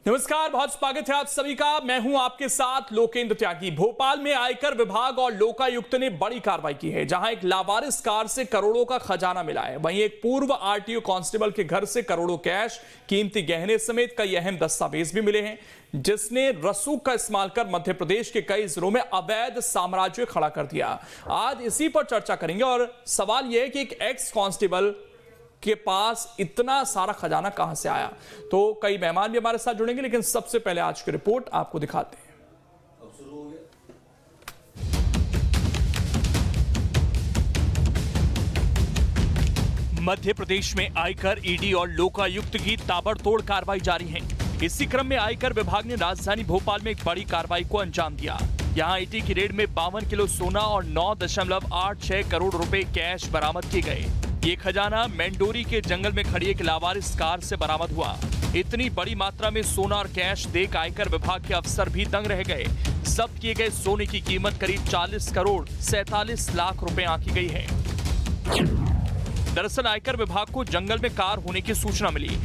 नमस्कार, बहुत स्वागत है आप सभी का। मैं हूं आपके साथ लोकेंद्र त्यागी। भोपाल में आयकर विभाग और लोकायुक्त ने बड़ी कार्रवाई की है, जहां एक लावारिस कार से करोड़ों का खजाना मिला है। वहीं एक पूर्व आरटीओ कांस्टेबल के घर से करोड़ों कैश, कीमती गहने समेत कई अहम दस्तावेज भी मिले हैं, जिसने रसूख का इस्तेमाल कर मध्य प्रदेश के कई जिलों में अवैध साम्राज्य खड़ा कर दिया। आज इसी पर चर्चा करेंगे और सवाल यह है कि एक एक्स कांस्टेबल के पास इतना सारा खजाना कहां से आया। तो कई मेहमान भी हमारे साथ जुड़ेंगे, लेकिन सबसे पहले आज की रिपोर्ट आपको दिखाते हैं। मध्य प्रदेश में आयकर, ईडी और लोकायुक्त की ताबड़तोड़ कार्रवाई जारी है। इसी क्रम में आयकर विभाग ने राजधानी भोपाल में एक बड़ी कार्रवाई को अंजाम दिया। यहां ईटी की रेड में 52 किलो सोना और 9.86 करोड़ रुपए कैश बरामद किए गए। ये खजाना मैंडोरी के जंगल में खड़ी एक लावारिस कार से बरामद हुआ। इतनी बड़ी मात्रा में सोना और कैश देख आयकर विभाग के अफसर भी दंग रह गए। जब्त किए गए सोने की कीमत करीब 40 करोड़ 47 लाख रुपए आंकी गई है। दरअसल आयकर विभाग को जंगल में कार होने की सूचना मिली।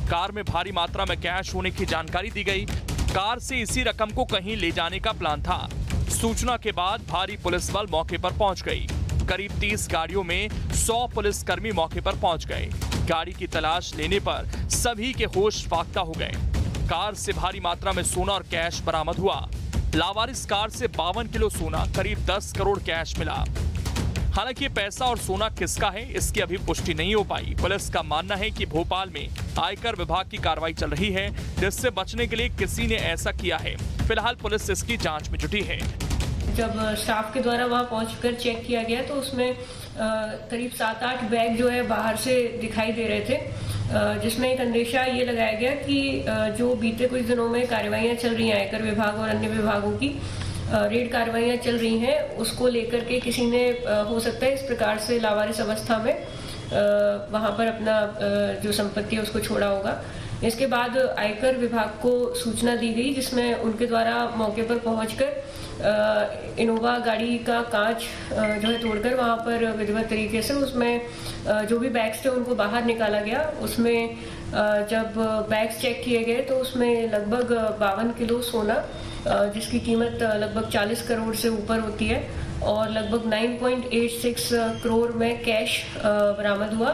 कार में भारी मात्रा में कैश होने की जानकारी दी गई। कार से इसी रकम को कहीं ले जाने का प्लान था। सूचना के बाद भारी पुलिस बल मौके पर पहुंच गई। करीब 30 गाड़ियों में 100 पुलिसकर्मी मौके पर पहुंच गए। गाड़ी की तलाश लेने पर सभी के होश फाख्ता हो गए। कार से भारी मात्रा में सोना और कैश बरामद हुआ। लावारिस कार से 52 किलो सोना, करीब 10 करोड़ कैश मिला। हालांकि ये पैसा और सोना किसका है, इसकी अभी पुष्टि नहीं हो पाई। पुलिस का मानना है कि भोपाल में आयकर विभाग की कार्रवाई चल रही है, जिससे बचने के लिए किसी ने ऐसा किया है। फिलहाल पुलिस इसकी जांच में जुटी है। जब स्टाफ के द्वारा वहां पहुंचकर चेक किया गया तो उसमें करीब 7-8 बैग जो है बाहर से दिखाई दे रहे थे, जिसमें एक अंदेशा ये लगाया गया कि जो बीते कुछ दिनों में कार्रवाइयां चल रही हैं आयकर विभाग और अन्य विभागों की रेड कार्रवाइयां चल रही हैं, उसको लेकर के किसी ने हो सकता है इस प्रकार से लावारिस अवस्था में वहां पर अपना जो संपत्ति है उसको छोड़ा होगा। इसके बाद आयकर विभाग को सूचना दी गई, जिसमें उनके द्वारा मौके पर पहुंचकर इनोवा गाड़ी का कांच जो है तोड़कर वहां पर विधिवत तरीके से उसमें जो भी बैग्स थे उनको बाहर निकाला गया। उसमें जब बैग्स चेक किए गए तो उसमें लगभग 52 किलो सोना, जिसकी कीमत लगभग 40 करोड़ से ऊपर होती है, और लगभग 9.86 करोड़ में कैश बरामद हुआ।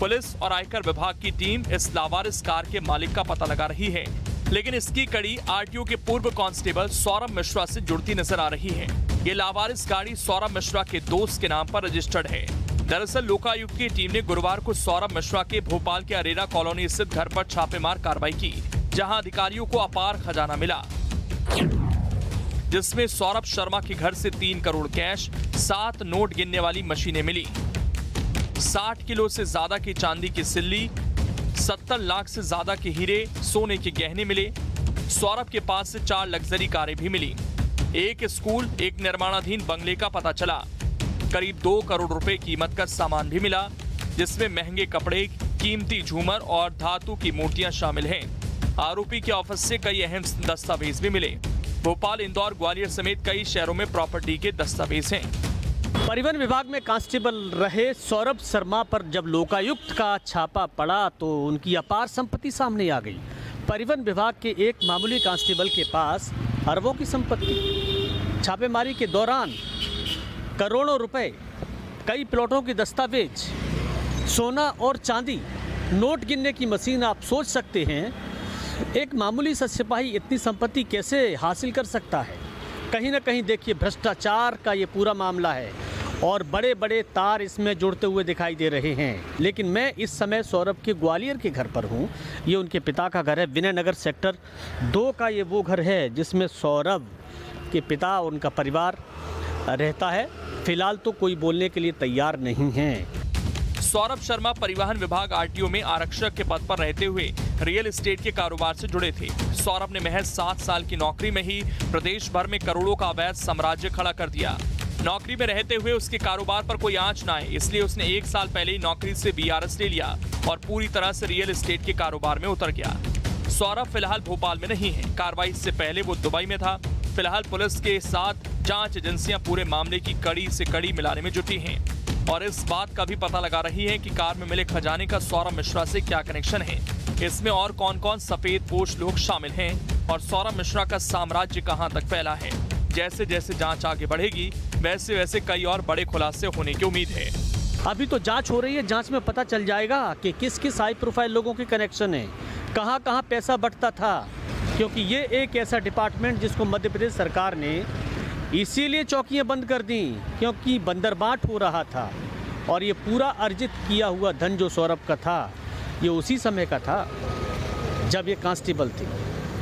पुलिस और आयकर विभाग की टीम इस लावारिस कार के मालिक का पता लगा रही है, लेकिन इसकी कड़ी आरटीओ के पूर्व कांस्टेबल सौरभ मिश्रा से जुड़ती नजर आ रही है। ये लावारिस गाड़ी सौरभ मिश्रा के दोस्त के नाम पर रजिस्टर्ड है। दरअसल लोकायुक्त की टीम ने गुरुवार को सौरभ मिश्रा के भोपाल के अरेरा कॉलोनी स्थित घर पर छापेमार कार्रवाई की, जहां अधिकारियों को अपार खजाना मिला, जिसमें सौरभ शर्मा के घर से 3 करोड़ कैश, 7 नोट गिनने वाली मशीनें मिली, 60 किलो से ज्यादा की चांदी की सिल्ली, 70 लाख से ज्यादा के हीरे, सोने के गहने मिले। सौरभ के पास से 4 लग्जरी कारें भी मिली। एक स्कूल, एक निर्माणाधीन बंगले का पता चला। करीब 2 करोड़ रुपए कीमत का सामान भी मिला, जिसमें महंगे कपड़े, कीमती झूमर और धातु की मूर्तियां शामिल हैं। आरोपी के ऑफिस से कई अहम दस्तावेज भी मिले। भोपाल, इंदौर, ग्वालियर समेत कई शहरों में प्रॉपर्टी के दस्तावेज हैं। परिवहन विभाग में कांस्टेबल रहे सौरभ शर्मा पर जब लोकायुक्त का छापा पड़ा तो उनकी अपार संपत्ति सामने आ गई। परिवहन विभाग के एक मामूली कांस्टेबल के पास अरबों की संपत्ति। छापेमारी के दौरान करोड़ों रुपए, कई प्लॉटों के दस्तावेज, सोना और चांदी, नोट गिनने की मशीन। आप सोच सकते हैं एक मामूली सा सिपाही इतनी संपत्ति कैसे हासिल कर सकता है। कहीं ना कहीं देखिए भ्रष्टाचार का ये पूरा मामला है और बड़े बड़े तार इसमें जुड़ते हुए दिखाई दे रहे हैं। लेकिन मैं इस समय सौरभ के ग्वालियर के घर पर हूँ। ये उनके पिता का घर है, विनय नगर सेक्टर 2 का ये वो घर है जिसमें सौरभ के पिता और उनका परिवार रहता है। फिलहाल तो कोई बोलने के लिए तैयार नहीं है। सौरभ शर्मा परिवहन विभाग आरटीओ में आरक्षक के पद पर रहते हुए रियल एस्टेट के कारोबार से जुड़े थे। सौरभ ने महज 7 साल की नौकरी में ही प्रदेश भर में करोड़ों का अवैध साम्राज्य खड़ा कर दिया। नौकरी में रहते हुए उसके कारोबार पर कोई आंच न आए, इसलिए उसने 1 साल पहले ही नौकरी से वीआरएस ले लिया और पूरी तरह से रियल एस्टेट के कारोबार में उतर गया। सौरभ फिलहाल भोपाल में नहीं है। कार्रवाई से पहले वो दुबई में था। फिलहाल पुलिस के साथ जांच एजेंसियां पूरे मामले की कड़ी से कड़ी मिलाने में जुटी हैं और इस बात का भी पता लगा रही है कि कार में मिले खजाने का सौरभ मिश्रा से क्या कनेक्शन है। इसमें और कौन कौन सफेद पोश लोग शामिल हैं और सौरभ मिश्रा का साम्राज्य कहां तक फैला है। जैसे जैसे जांच आगे बढ़ेगी वैसे वैसे कई और बड़े खुलासे होने की उम्मीद है। अभी तो जांच हो रही है, जांच में पता चल जाएगा कि किस किस हाई प्रोफाइल लोगों के कनेक्शन है, कहां कहां पैसा बंटता था, क्योंकि ये एक ऐसा डिपार्टमेंट जिसको मध्य प्रदेश सरकार ने इसीलिए चौकियां बंद कर दी क्योंकि बंदरबाट हो रहा था। और ये पूरा अर्जित किया हुआ धन जो सौरभ का था ये उसी समय का था जब ये कांस्टेबल थे।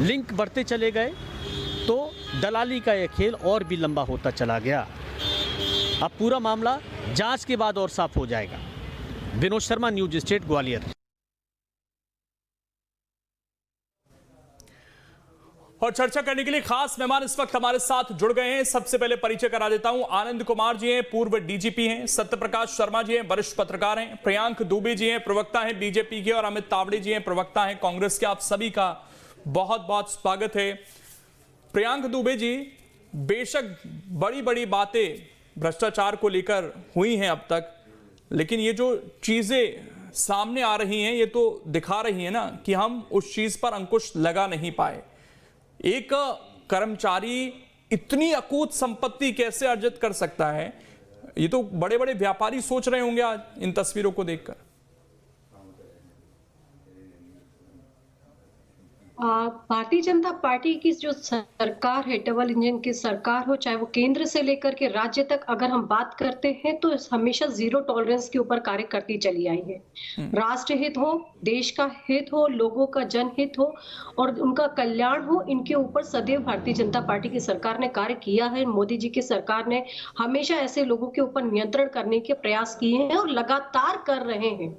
लिंक बढ़ते चले गए तो दलाली का ये खेल और भी लंबा होता चला गया। अब पूरा मामला जांच के बाद और साफ हो जाएगा। Vinod Sharma, news state, Gwalior. और चर्चा करने के लिए खास मेहमान इस वक्त हमारे साथ जुड़ गए हैं। सबसे पहले परिचय करा देता हूं। आनंद कुमार जी हैं, पूर्व डीजीपी हैं। सत्यप्रकाश शर्मा जी हैं, वरिष्ठ पत्रकार हैं। प्रियांक दुबे जी हैं, प्रवक्ता हैं बीजेपी के। और अमित तावड़े जी हैं, प्रवक्ता हैं कांग्रेस के। आप सभी का बहुत बहुत स्वागत है। प्रियांक दुबे जी, बेशक बड़ी बड़ी बातें भ्रष्टाचार को लेकर हुई हैं अब तक, लेकिन ये जो चीजें सामने आ रही हैं ये तो दिखा रही है ना कि हम उस चीज पर अंकुश लगा नहीं पाए। एक कर्मचारी इतनी अकूत संपत्ति कैसे अर्जित कर सकता है, ये तो बड़े बड़े व्यापारी सोच रहे होंगे आज इन तस्वीरों को देखकर। भारतीय जनता पार्टी की जो सरकार है, डबल इंजन की सरकार हो, चाहे वो केंद्र से लेकर के राज्य तक अगर हम बात करते हैं तो हमेशा जीरो टॉलरेंस के ऊपर कार्य करती चली आई है। राष्ट्र हित हो, देश का हित हो, लोगों का जनहित हो और उनका कल्याण हो, इनके ऊपर सदैव भारतीय जनता पार्टी की सरकार ने कार्य किया है। मोदी जी की सरकार ने हमेशा ऐसे लोगों के ऊपर नियंत्रण करने के प्रयास किए हैं और लगातार कर रहे हैं।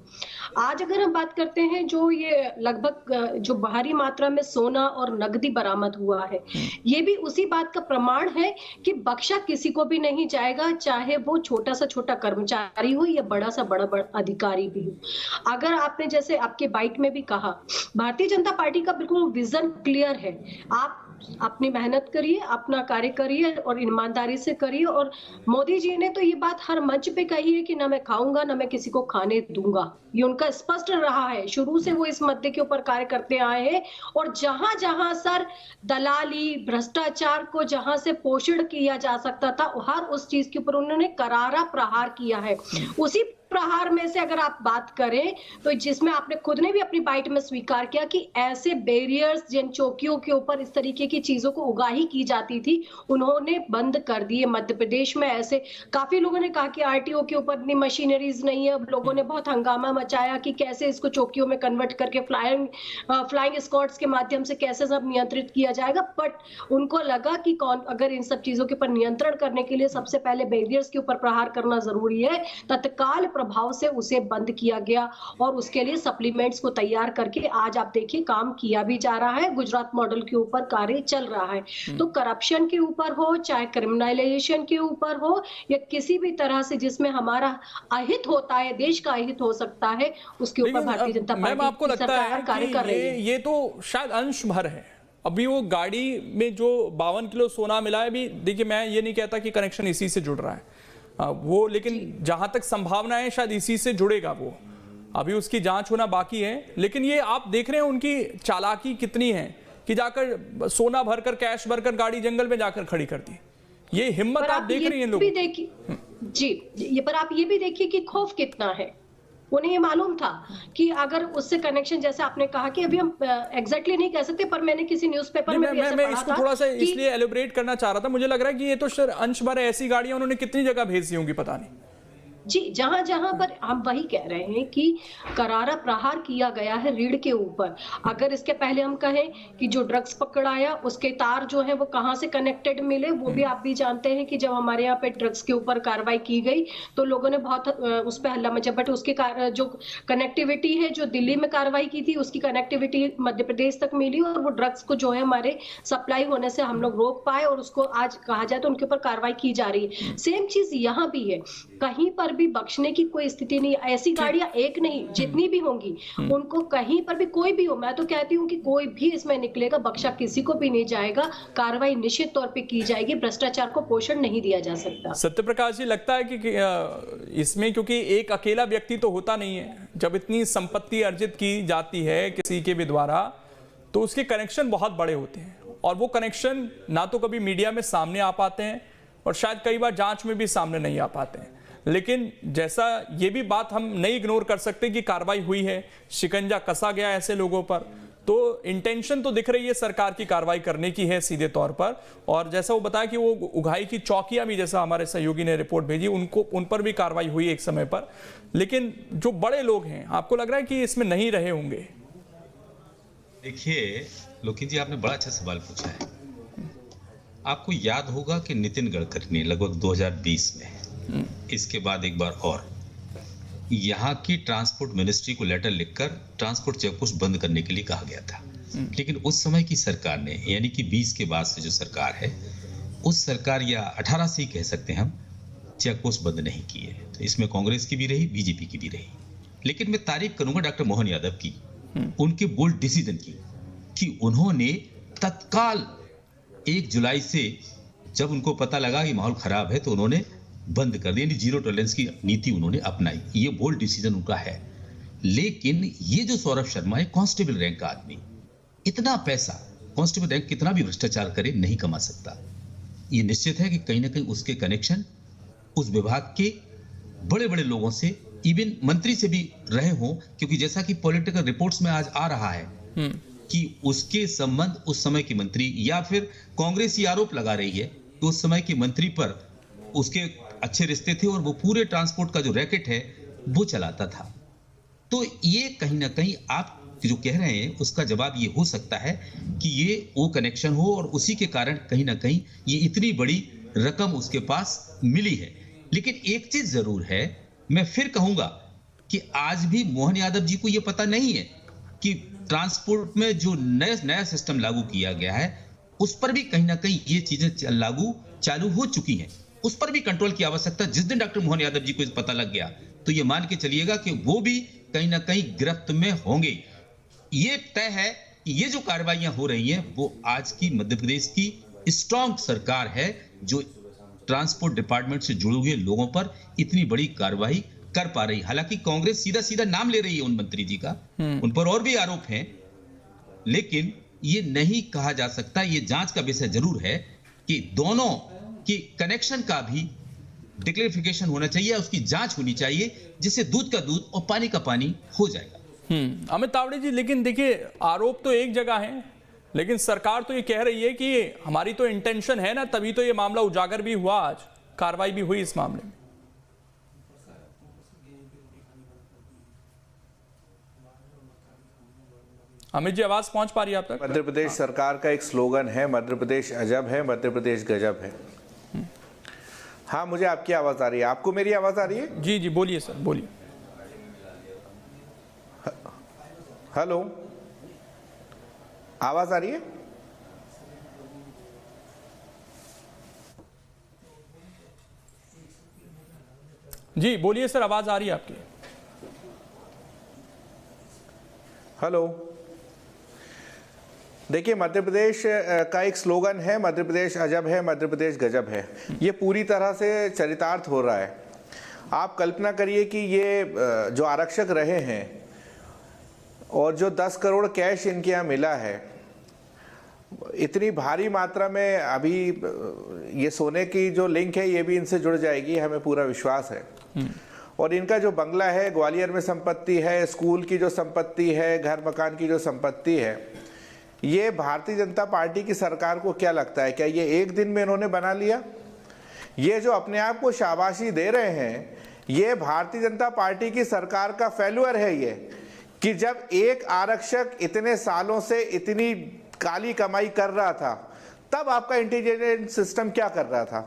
आज अगर हम बात करते हैं जो ये लगभग जो भारी मात्रा में सोना और नकदी बरामद हुआ है, ये भी उसी बात का प्रमाण है कि बख्शा किसी को भी नहीं जाएगा, चाहे वो छोटा सा छोटा कर्मचारी हो या बड़ा सा बड़ा अधिकारी भी हो। अगर आपने जैसे आपके बाइट में भी कहा, भारतीय जनता पार्टी का बिल्कुल विजन क्लियर है। आप अपनी मेहनत करिए, अपना कार्य करिए और ईमानदारी से करिए। और मोदी जी ने तो ये बात हर मंच पे कही है कि ना मैं खाऊंगा ना मैं किसी को खाने दूंगा। ये उनका स्पष्ट रहा है, शुरू से वो इस मुद्दे के ऊपर कार्य करते आए हैं। और जहां जहां सर दलाली, भ्रष्टाचार को जहां से पोषण किया जा सकता था, हर उस चीज के ऊपर उन्होंने करारा प्रहार किया है। उसी प्रहार में से अगर आप बात करें तो जिसमें आपने खुद ने भी अपनी बाइट में स्वीकार किया कि ऐसे बैरियर्स जिन चौकियों के ऊपर इस तरीके की चीजों को उगाही की जाती थी, उन्होंने बंद कर दिए। मध्य प्रदेश में ऐसे काफी लोगों ने कहा कि आरटीओ के ऊपर इतनी मशीनरीज नहीं है। अब लोगों ने बहुत हंगामा मचाया कि कैसे इसको चौकियों में कन्वर्ट करके फ्लाइंग स्क्वाड्स के माध्यम से कैसे सब नियंत्रित किया जाएगा। बट उनको लगा कि अगर इन सब चीजों के ऊपर नियंत्रण करने के लिए सबसे पहले बैरियर्स के ऊपर प्रहार करना जरूरी है। तत्काल प्रभाव से उसे बंद किया गया और उसके लिए सप्लीमेंट्स को तैयार करके आज आप देखिए काम किया भी जा रहा है। गुजरात मॉडल के ऊपर कार्य चल रहा है। तो करप्शन के ऊपर हो, चाहे क्रिमिनलाइजेशन के ऊपर हो या किसी भी तरह से जिसमें हमारा अहित होता है, देश का अहित हो सकता है, उसके ऊपर भारतीय जनता पार्टी की सरकार कार्य कर रही है। ये तो शायद अंश भर है। अभी वो गाड़ी में जो 52 किलो सोना मिला है, भी देखिए मैं ये नहीं कहता कि कनेक्शन इसी से जुड़ रहा है वो, लेकिन जहां तक संभावना है शायद इसी से जुड़ेगा वो। अभी उसकी जांच होना बाकी है। लेकिन ये आप देख रहे हैं उनकी चालाकी कितनी है कि जाकर सोना भरकर, कैश भरकर गाड़ी जंगल में जाकर खड़ी कर दी। ये हिम्मत आप देख रही हैं लोग जी। ये पर आप ये भी देखिए कि खौफ कितना है। उन्हें ये मालूम था कि अगर उससे कनेक्शन, जैसे आपने कहा कि अभी हम एग्जैक्टली नहीं कह सकते, पर मैंने किसी न्यूज़पेपर में भी ऐसे पढ़ा था। इसको थोड़ा सा इसलिए एलिब्रेट करना चाह रहा था। मुझे लग रहा है कि ये तो अंश भर ऐसी गाड़ियां उन्होंने कितनी जगह भेज दी होंगी पता नहीं। जी, जहां जहां पर हम वही कह रहे हैं कि करारा प्रहार किया गया है रीढ़ के ऊपर। अगर इसके पहले हम कहें कि जो ड्रग्स पकड़ाया उसके तार जो है वो कहां से कनेक्टेड मिले, वो भी आप भी जानते हैं कि जब हमारे यहाँ पे ड्रग्स के ऊपर कार्रवाई की गई तो लोगों ने बहुत उस पर हल्ला मचा। बट उसकी जो कनेक्टिविटी है, जो दिल्ली में कार्रवाई की थी, उसकी कनेक्टिविटी मध्य प्रदेश तक मिली और वो ड्रग्स को जो है हमारे सप्लाई होने से हम लोग रोक पाए और उसको आज कहा जाए तो उनके ऊपर कार्रवाई की जा रही है। सेम चीज यहाँ भी है। कहीं पर पर भी बख्शने की कोई स्थिति नहीं। ऐसी गाड़ियां एक नहीं, जितनी भी होंगी उनको कहीं पर भी कोई भी हो, मैं तो कहती हूँ कि कोई भी इसमें निकलेगा, बख्शा किसी को भी नहीं जाएगा। कार्रवाई निश्चित तौर पे की जाएगी। भ्रष्टाचार को पोषण नहीं दिया जा सकता। सत्यप्रकाश जी, लगता है कि इसमें क्योंकि एक अकेला व्यक्ति तो होता नहीं है, जब इतनी संपत्ति अर्जित की जाती है किसी के भी द्वारा तो उसके कनेक्शन बहुत बड़े होते हैं, और वो कनेक्शन ना तो कभी मीडिया में सामने आ पाते हैं और शायद कई बार जांच में भी सामने नहीं आ पाते हैं। लेकिन जैसा ये भी बात हम नहीं इग्नोर कर सकते कि कार्रवाई हुई है, शिकंजा कसा गया ऐसे लोगों पर, तो इंटेंशन तो दिख रही है सरकार की कार्रवाई करने की है सीधे तौर पर। और जैसा वो बताया कि वो उघाई की चौकियां भी, जैसा हमारे सहयोगी ने रिपोर्ट भेजी, उन पर भी कार्रवाई हुई एक समय पर। लेकिन जो बड़े लोग हैं, आपको लग रहा है कि इसमें नहीं रहे होंगे? देखिए लोकिन जी, आपने बड़ा अच्छा सवाल पूछा है। आपको याद होगा कि नितिन गडकरी ने लगभग 2020 में, इसके बाद एक बार और, यहाँ की ट्रांसपोर्ट मिनिस्ट्री को लेटर लिखकर ट्रांसपोर्ट चेकपोस्ट बंद करने के लिए कहा गया था। लेकिन उस समय की सरकार ने, यानी कि 20 के बाद से जो सरकार है, उस सरकार या 18 से ही कह सकते हैं हम, चेकपोस्ट बंद नहीं किए। तो इसमें कांग्रेस की भी रही, बीजेपी की भी रही। लेकिन मैं तारीफ करूंगा डॉक्टर मोहन यादव की, उनके बोल्ड डिसीजन की, कि उन्होंने तत्काल 1 जुलाई से जब उनको पता लगा कि माहौल खराब है तो उन्होंने बंद कर दिया, जीरो टॉलरेंस की नीति उन्होंने अपनाई। ये बोल्ड डिसीजन उनका है। लेकिन ये जो सौरभ शर्मा है, कांस्टेबल रैंक का आदमी, इतना पैसा कांस्टेबल रैंक कितना भी भ्रष्टाचार करे नहीं कमा सकता। ये निश्चित है कि कहीं ना कहीं उसके कनेक्शन उस विभाग के बड़े बड़े लोगों से, इवन मंत्री से भी रहे हों, क्योंकि जैसा कि पॉलिटिकल रिपोर्ट्स में आज आ रहा है कि उसके संबंध उस समय के मंत्री, या फिर कांग्रेस ये आरोप लगा रही है कि उस समय के मंत्री पर उसके अच्छे रिश्ते थे और वो पूरे ट्रांसपोर्ट का जो रैकेट है वो चलाता था। तो ये कहीं ना कहीं आप जो कह रहे हैं उसका जवाब ये हो सकता है कि ये वो कनेक्शन हो और उसी के कारण कहीं ना कहीं ये इतनी बड़ी रकम उसके पास मिली है। लेकिन एक चीज जरूर है, मैं फिर कहूंगा कि आज भी मोहन यादव जी को ये पता नहीं है कि ट्रांसपोर्ट में जो नया सिस्टम लागू किया गया है उस पर भी कहीं ना कहीं ये चीजें चालू हो चुकी हैं। उस पर भी कंट्रोल की आवश्यकता। जिस दिन डॉक्टर मोहन यादव जी को पता लग गया तो ये मान के चलिएगा कि वो भी कहीं ना कहीं गिरफ्त में होंगे। ये तय है कि ये जो कार्रवाइयां हो रही हैं वो आज की मध्य प्रदेश की स्ट्रांग सरकार है जो ट्रांसपोर्ट डिपार्टमेंट से जुड़े हुए लोगों पर इतनी बड़ी कार्रवाई कर पा रही। हालांकि कांग्रेस सीधा सीधा नाम ले रही है उन मंत्री जी का, उन पर और भी आरोप हैं, लेकिन ये नहीं कहा जा सकता। ये जांच का विषय जरूर है कि दोनों की कनेक्शन का भी डिक्लेरिफिकेशन होना चाहिए, उसकी जांच होनी चाहिए, जिससे दूध का दूध और पानी का पानी हो जाएगा। अमित तावड़े जी, लेकिन देखिए आरोप तो एक जगह है, लेकिन सरकार तो ये कह रही है कि हमारी तो इंटेंशन है ना, तभी तो ये मामला उजागर भी हुआ, आज कार्रवाई भी हुई इस मामले में। अमित जी, आवाज पहुंच पा रही है आप तक? मध्य प्रदेश सरकार का एक स्लोगन है, मध्य प्रदेश अजब है, मध्य प्रदेश गजब है। हाँ, मुझे आपकी आवाज आ रही है। आपको मेरी आवाज आ रही है? जी जी, बोलिए सर, बोलिए। हेलो, आवाज आ रही है? जी बोलिए सर, आवाज आ रही है आपकी। हेलो, देखिए, मध्य प्रदेश का एक स्लोगन है, मध्य प्रदेश अजब है, मध्य प्रदेश गजब है। ये पूरी तरह से चरितार्थ हो रहा है। आप कल्पना करिए कि ये जो आरक्षक रहे हैं और जो 10 करोड़ कैश इनके यहाँ मिला है, इतनी भारी मात्रा में, अभी ये सोने की जो लिंक है ये भी इनसे जुड़ जाएगी, हमें पूरा विश्वास है। और इनका जो बंगला है, ग्वालियर में संपत्ति है, स्कूल की जो संपत्ति है, घर मकान की जो संपत्ति है, ये भारतीय जनता पार्टी की सरकार को क्या लगता है, क्या ये एक दिन में इन्होंने बना लिया? ये जो अपने आप को शाबाशी दे रहे हैं, ये भारतीय जनता पार्टी की सरकार का फेल्यूर है। ये कि जब एक आरक्षक इतने सालों से इतनी काली कमाई कर रहा था, तब आपका इंटेलिजेंस सिस्टम क्या कर रहा था?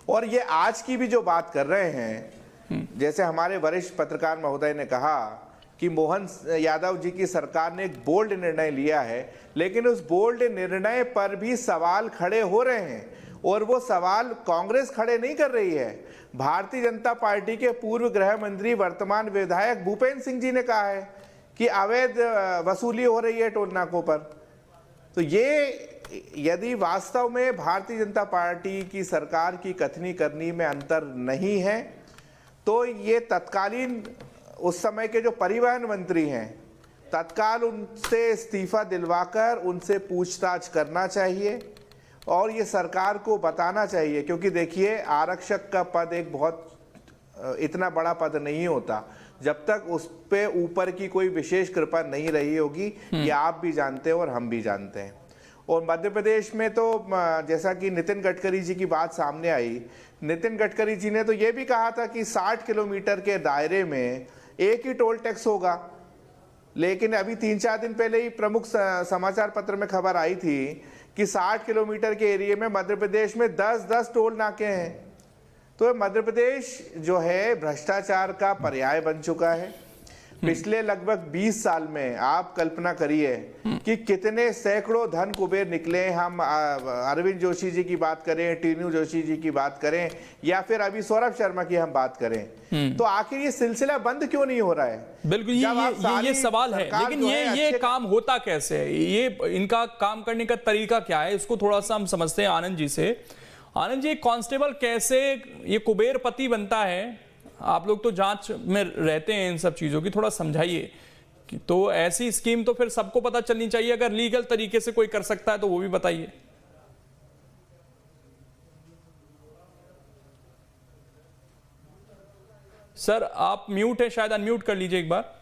और ये आज की भी जो बात कर रहे हैं, जैसे हमारे वरिष्ठ पत्रकार महोदय ने कहा कि मोहन यादव जी की सरकार ने एक बोल्ड निर्णय लिया है, लेकिन उस बोल्ड निर्णय पर भी सवाल खड़े हो रहे हैं। और वो सवाल कांग्रेस खड़े नहीं कर रही है, भारतीय जनता पार्टी के पूर्व गृह मंत्री वर्तमान विधायक भूपेंद्र सिंह जी ने कहा है कि अवैध वसूली हो रही है टोल नाकों पर। तो ये यदि वास्तव में भारतीय जनता पार्टी की सरकार की कथनी करनी में अंतर नहीं है तो ये तत्कालीन उस समय के जो परिवहन मंत्री हैं तत्काल उनसे इस्तीफा दिलवाकर उनसे पूछताछ करना चाहिए और ये सरकार को बताना चाहिए, क्योंकि देखिए आरक्षक का पद एक बहुत इतना बड़ा पद नहीं होता जब तक उस पे ऊपर की कोई विशेष कृपा नहीं रही होगी। ये आप भी जानते हैं और हम भी जानते हैं। और मध्य प्रदेश में तो जैसा कि नितिन गडकरी जी की बात सामने आई, नितिन गडकरी जी ने तो ये भी कहा था कि 60 किलोमीटर के दायरे में एक ही टोल टैक्स होगा, लेकिन अभी 3-4 दिन पहले ही प्रमुख समाचार पत्र में खबर आई थी कि 60 किलोमीटर के एरिया में मध्य प्रदेश में 10-10 टोल नाके हैं। तो मध्य प्रदेश जो है भ्रष्टाचार का पर्याय बन चुका है। पिछले लगभग 20 साल में आप कल्पना करिए कि कितने सैकड़ों धन कुबेर निकले। हम अरविंद जोशी जी की बात करें, टीनू जोशी जी की बात करें या फिर अभी सौरभ शर्मा की हम बात करें, तो आखिर ये सिलसिला बंद क्यों नहीं हो रहा है? बिल्कुल ये सवाल है, लेकिन ये काम होता कैसे है, ये इनका काम करने का तरीका क्या है, इसको थोड़ा सा हम समझते हैं आनंद जी से। आनंद जी, कांस्टेबल कैसे ये कुबेरपति बनता है? आप लोग तो जांच में रहते हैं इन सब चीजों की, थोड़ा समझाइए। तो ऐसी स्कीम तो फिर सबको पता चलनी चाहिए, अगर लीगल तरीके से कोई कर सकता है तो वो भी बताइए। सर आप म्यूट है, शायद अनम्यूट कर लीजिए एक बार।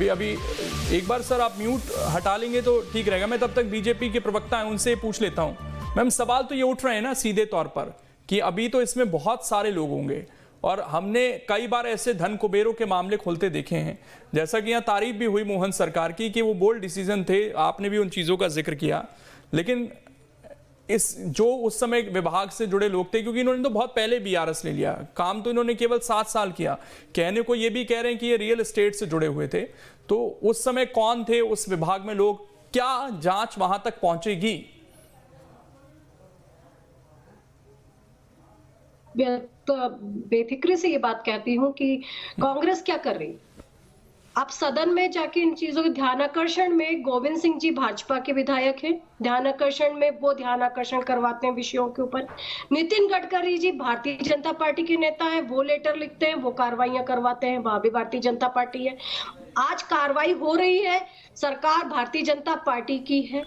अभी एक बार सर आप म्यूट हटा लेंगे तो ठीक रहेगा। मैं तब तक बीजेपी के प्रवक्ता हैं उनसे पूछ लेता हूं। मैम, सवाल तो ये उठ रहे हैं ना सीधे तौर पर कि अभी तो इसमें बहुत सारे लोग होंगे और हमने कई बार ऐसे धन कुबेरों के मामले खोलते देखे हैं, जैसा कि यहाँ तारीफ भी हुई मोहन सरकार की कि वो बोल्ड डिसीजन थे, आपने भी उन चीज़ों का जिक्र किया। लेकिन इस जो उस समय विभाग से जुड़े लोग थे, क्योंकि इन्होंने तो बहुत पहले बीआरएस ले लिया, काम तो इन्होंने केवल 7 साल किया, कहने को ये भी कह रहे हैं कि ये रियल एस्टेट से जुड़े हुए थे, तो उस समय कौन थे उस विभाग में लोग, क्या जांच वहां तक पहुंचेगी? तो बेफिक्री से ये बात कहती हूँ कि कांग्रेस क्या कर रही, आप सदन में जाके इन चीजों के ध्यानाकर्षण में, गोविंद सिंह जी भाजपा के विधायक हैं, ध्यानाकर्षण में वो ध्यानाकर्षण करवाते हैं विषयों के ऊपर। नितिन गडकरी जी भारतीय जनता पार्टी के नेता हैं, वो लेटर लिखते हैं, वो कार्रवाइयां करवाते हैं, वहां भी भारतीय जनता पार्टी है। आज कार्रवाई हो रही है, सरकार भारतीय जनता पार्टी की है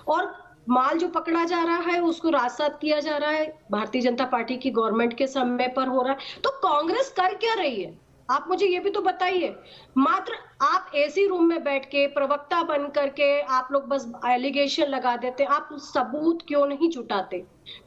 और माल जो पकड़ा जा रहा है उसको राजसात किया जा रहा है, भारतीय जनता पार्टी की गवर्नमेंट के समय पर हो रहा है। तो कांग्रेस कर क्या रही है, आप मुझे ये भी तो बताइए। मात्र आप एसी रूम में बैठ के प्रवक्ता बन करके आप लोग बस एलिगेशन लगा देते, आप सबूत क्यों नहीं जुटाते,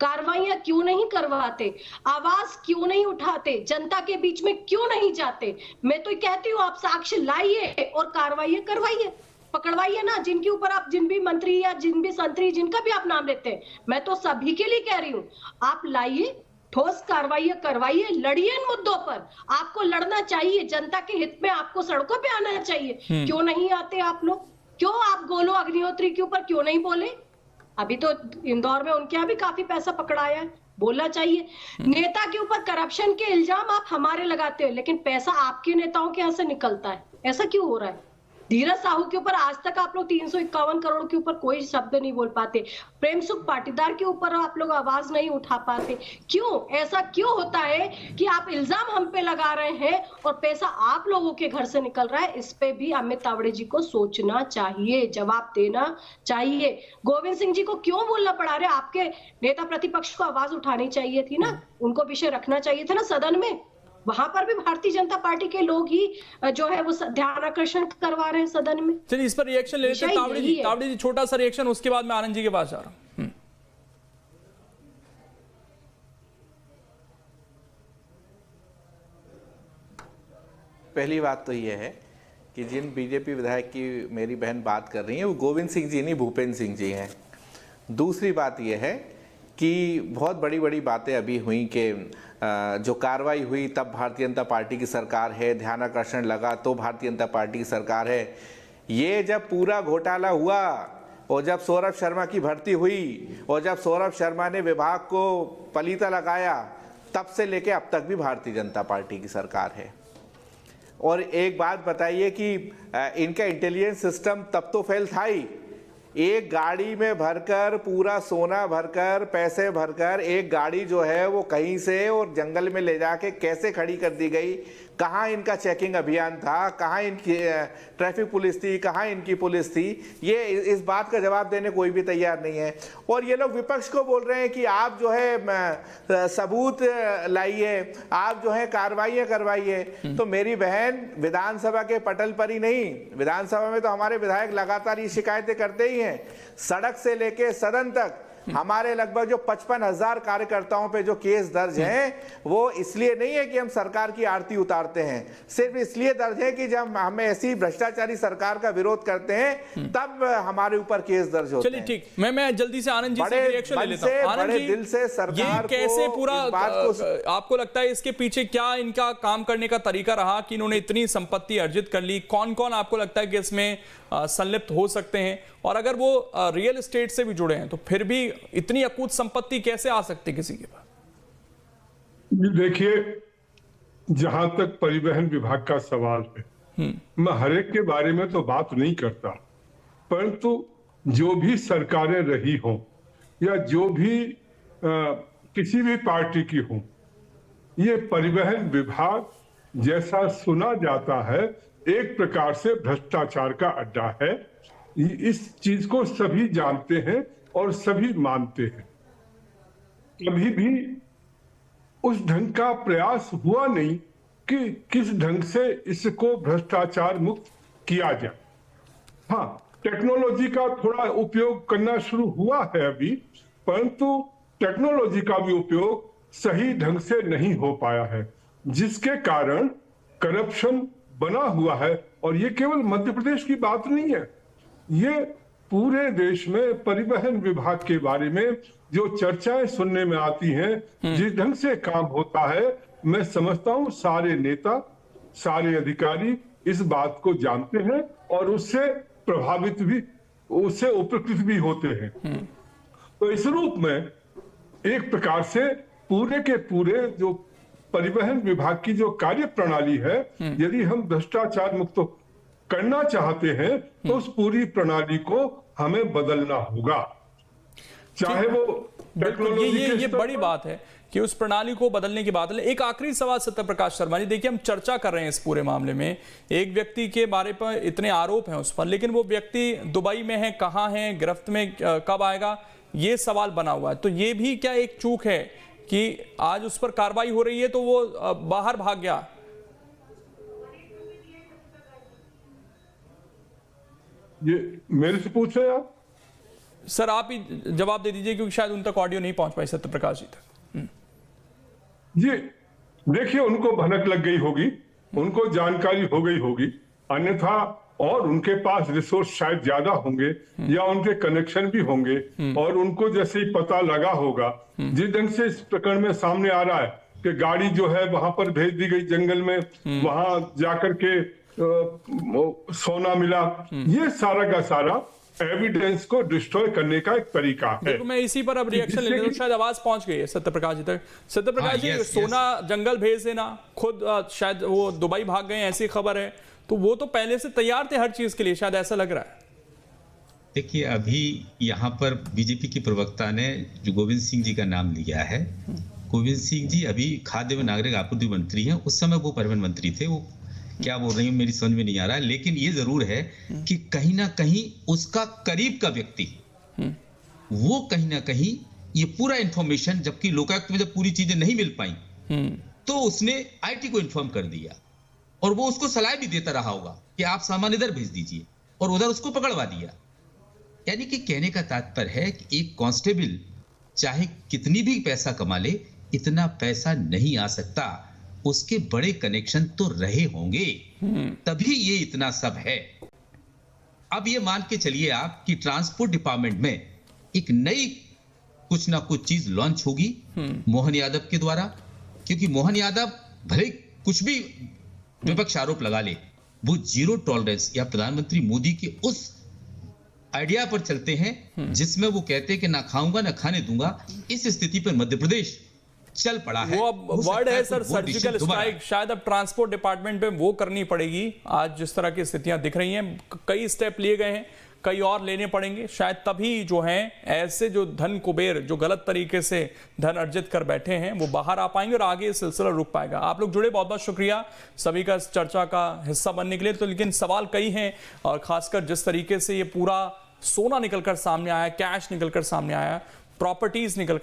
कार्रवाइयां क्यों नहीं करवाते, आवाज क्यों नहीं उठाते, जनता के बीच में क्यों नहीं जाते? मैं तो कहती हूँ आप साक्ष्य लाइए और कार्रवाइयां करवाइए, पकड़वाइए ना, जिनके ऊपर आप जिन भी मंत्री या जिन भी संतरी जिनका भी आप नाम लेते हैं, मैं तो सभी के लिए कह रही हूँ, आप लाइए, ठोस कार्रवाई करवाइए, लड़िए इन मुद्दों पर। आपको लड़ना चाहिए, जनता के हित में आपको सड़कों पे आना चाहिए। क्यों नहीं आते आप लोग? क्यों आप गोलो अग्निहोत्री के ऊपर क्यों नहीं बोले? अभी तो इंदौर में उनके यहाँ भी काफी पैसा पकड़ाया है, बोलना चाहिए। नेता के ऊपर करप्शन के इल्जाम आप हमारे लगाते हो, लेकिन पैसा आपके नेताओं के यहाँ से निकलता है, ऐसा क्यों हो रहा है? धीरज साहू के ऊपर आज तक आप लोग 351 करोड़ के ऊपर कोई शब्द नहीं बोल पाते, प्रेम सुख पाटीदार के ऊपर आप लोग आवाज नहीं उठा पाते। क्यों ऐसा क्यों होता है कि आप इल्जाम हम पे लगा रहे हैं और पैसा आप लोगों के घर से निकल रहा है? इस पे भी अमित तावड़े जी को सोचना चाहिए, जवाब देना चाहिए। गोविंद सिंह जी को क्यों बोलना पड़ा रहे? आपके नेता प्रतिपक्ष को आवाज उठानी चाहिए थी ना, उनको विषय रखना चाहिए था ना सदन में। वहां पर भी भारतीय जनता पार्टी के लोग ही जो है वो ध्यानाकर्षण करवा रहे हैं सदन में। चलिए इस पर रिएक्शन ले लेते हैं। तावड़े जी छोटा सा रिएक्शन, उसके बाद मैं आनंद जी के पास जा रहा हूं। पहली बात तो यह है कि जिन बीजेपी विधायक की मेरी बहन बात कर रही है वो गोविंद सिंह जी नहीं, भूपेंद्र सिंह जी हैं। दूसरी बात यह है कि बहुत बड़ी बड़ी बातें अभी हुई कि जो कार्रवाई हुई तब भारतीय जनता पार्टी की सरकार है, ध्यानाकर्षण लगा तो भारतीय जनता पार्टी की सरकार है। ये जब पूरा घोटाला हुआ और जब सौरभ शर्मा की भर्ती हुई और जब सौरभ शर्मा ने विभाग को पलीता लगाया, तब से लेके अब तक भी भारतीय जनता पार्टी की सरकार है। और एक बात बताइए कि इनका इंटेलिजेंस सिस्टम तब तो फेल था ही। एक गाड़ी में भरकर, पूरा सोना भरकर, पैसे भरकर एक गाड़ी जो है वो कहीं से और जंगल में ले जाके कैसे खड़ी कर दी गई, कहाँ इनका चेकिंग अभियान था, कहाँ इनकी ट्रैफिक पुलिस थी, कहाँ इनकी पुलिस थी, ये इस बात का जवाब देने कोई भी तैयार नहीं है। और ये लोग विपक्ष को बोल रहे हैं कि आप जो है सबूत लाइए, आप जो है कार्रवाइयाँ करवाइए। तो मेरी बहन, विधानसभा के पटल पर ही नहीं, विधानसभा में तो हमारे विधायक लगातार ये शिकायतें करते ही हैं। सड़क से लेके सदन तक हमारे लगभग जो 55,000 कार्यकर्ताओं पे जो केस दर्ज हैं, वो इसलिए नहीं है कि हम सरकार की आरती उतारते हैं, सिर्फ इसलिए दर्ज है कि जब हम ऐसी भ्रष्टाचारी सरकार का विरोध करते हैं तब हमारे ऊपर केस दर्ज होते हैं। चलिए ठीक, मैं जल्दी से आनंद जी से रिएक्शन ले लेता हूं। आनंद जी, दिल से सरकार ये कैसे पूरा आपको लगता है इसके पीछे क्या इनका काम करने का तरीका रहा कि इन्होंने इतनी संपत्ति अर्जित कर ली? कौन कौन आपको लगता है कि इसमें संलिप्त हो सकते हैं? और अगर वो रियल एस्टेट से भी जुड़े हैं तो फिर भी इतनी अकूत संपत्ति कैसे आ सकती किसी के पास? देखिए, जहां तक परिवहन विभाग का सवाल है, मैं हरेक के बारे में तो बात नहीं करता, परंतु जो भी सरकारें रही हों या जो भी किसी भी पार्टी की हों, ये परिवहन विभाग जैसा सुना जाता है एक प्रकार से भ्रष्टाचार का अड्डा है। इस चीज को सभी जानते हैं और सभी मानते हैं। कभी भी उस ढंग का प्रयास हुआ नहीं कि किस ढंग से इसको भ्रष्टाचार मुक्त किया जाए। हाँ, टेक्नोलॉजी का थोड़ा उपयोग करना शुरू हुआ है अभी, परंतु टेक्नोलॉजी का भी उपयोग सही ढंग से नहीं हो पाया है, जिसके कारण करप्शन बना हुआ है। और ये केवल मध्य प्रदेश की बात नहीं है, ये पूरे देश में परिवहन विभाग के बारे में जो चर्चाएं सुनने में आती हैं, जिस ढंग से काम होता है, मैं समझता हूं सारे नेता, सारे अधिकारी इस बात को जानते हैं और उससे प्रभावित भी, उससे उपकृत भी होते हैं। तो इस रूप में एक प्रकार से पूरे के पूरे जो परिवहन विभाग की जो कार्य प्रणाली है, यदि हम भ्रष्टाचार मुक्त करना चाहते हैं तो उस पूरी प्रणाली को हमें बदलना होगा, चाहे वो टेक्नोलॉजी। ये बड़ी बात है कि उस प्रणाली को बदलने की बात है। एक आखिरी सवाल सत्यप्रकाश शर्मा जी, देखिए हम चर्चा कर रहे हैं इस पूरे मामले में, एक व्यक्ति के बारे पर इतने आरोप हैं उस पर, लेकिन वो व्यक्ति दुबई में है, कहाँ है, गिरफ्त में कब आएगा, ये सवाल बना हुआ है। तो ये भी क्या एक चूक है कि आज उस पर कार्रवाई हो रही है तो वो बाहर भाग गया? ये मेरे से पूछ रहे हैं आप? सर आप ही जवाब दे दीजिए क्योंकि शायद उन तक ऑडियो नहीं पहुंच पाई सत्यप्रकाश जी तक। जी देखिए, उनको भनक लग गई होगी, उनको जानकारी हो गई होगी, अन्यथा और उनके पास रिसोर्स शायद ज्यादा होंगे या उनके कनेक्शन भी होंगे, और उनको जैसे ही पता लगा होगा, जिस ढंग से इस प्रकरण में सामने आ रहा है कि गाड़ी जो है वहां पर भेज दी गई जंगल में, वहां जाकर के सोना मिला, ये सारा का सारा एविडेंस को डिस्ट्रॉय करने का एक तरीका है। देखो मैं इसी पर अब रिएक्शन ले लूं, शायद आवाज पहुंच गई है सत्यप्रकाश जी तक। सत्यप्रकाश जी, सोना जंगल भेज देना, खुद शायद वो दुबई भाग गए ऐसी खबर है, तो वो तो पहले से तैयार थे हर चीज के लिए, शायद ऐसा लग रहा है। देखिए, अभी यहाँ पर बीजेपी की प्रवक्ता ने जो गोविंद सिंह जी का नाम लिया है, गोविंद सिंह जी अभी खाद्य एवं नागरिक आपूर्ति मंत्री हैं, उस समय वो परिवहन मंत्री थे। वो क्या बोल रही हूँ मेरी समझ में नहीं आ रहा है, लेकिन ये जरूर है कि कहीं ना कहीं उसका करीब का व्यक्ति वो कहीं ना कहीं ये पूरा इंफॉर्मेशन, जबकि लोकायुक्त में जब पूरी चीजें नहीं मिल पाई तो उसने आईटी को इन्फॉर्म कर दिया और वो उसको सलाह भी देता रहा होगा कि आप सामान इधर भेज दीजिए, और उधर उसको पकड़वा दिया। यानी कि कहने का तात्पर्य है कि एक कांस्टेबल चाहे कितनी भी पैसा कमा ले, इतना पैसा नहीं आ सकता, उसके बड़े कनेक्शन तो रहे होंगे, तभी ये इतना सब है। अब ये मान के चलिए आप कि ट्रांसपोर्ट डिपार्टमेंट में एक नई कुछ ना कुछ चीज लॉन्च होगी मोहन यादव के द्वारा, क्योंकि मोहन यादव भले कुछ भी विपक्ष आरोप लगा ले, वो जीरो टॉलरेंस या प्रधानमंत्री मोदी के उस आइडिया पर चलते हैं जिसमें वो कहते हैं कि ना खाऊंगा ना खाने दूंगा। इस स्थिति पर मध्य प्रदेश चल पड़ा है। वो अब वर्ड है सर सर्जिकल स्ट्राइक, शायद अब ट्रांसपोर्ट डिपार्टमेंट पे वो करनी पड़ेगी। आज जिस तरह की स्थितियां दिख रही हैं, कई स्टेप लिए गए हैं, कई और लेने पड़ेंगे, शायद तभी जो हैं ऐसे जो धन कुबेर जो गलत तरीके से धन अर्जित कर बैठे हैं वो बाहर आ पाएंगे और आगे ये सिलसिला रुक पाएगा। आप लोग जुड़े, बहुत बहुत शुक्रिया सभी का इस चर्चा का हिस्सा बनने के लिए। तो लेकिन सवाल कई हैं, और खासकर जिस तरीके से ये पूरा सोना निकलकर सामने आया, कैश निकलकर सामने आया, प्रॉपर्टीज निकल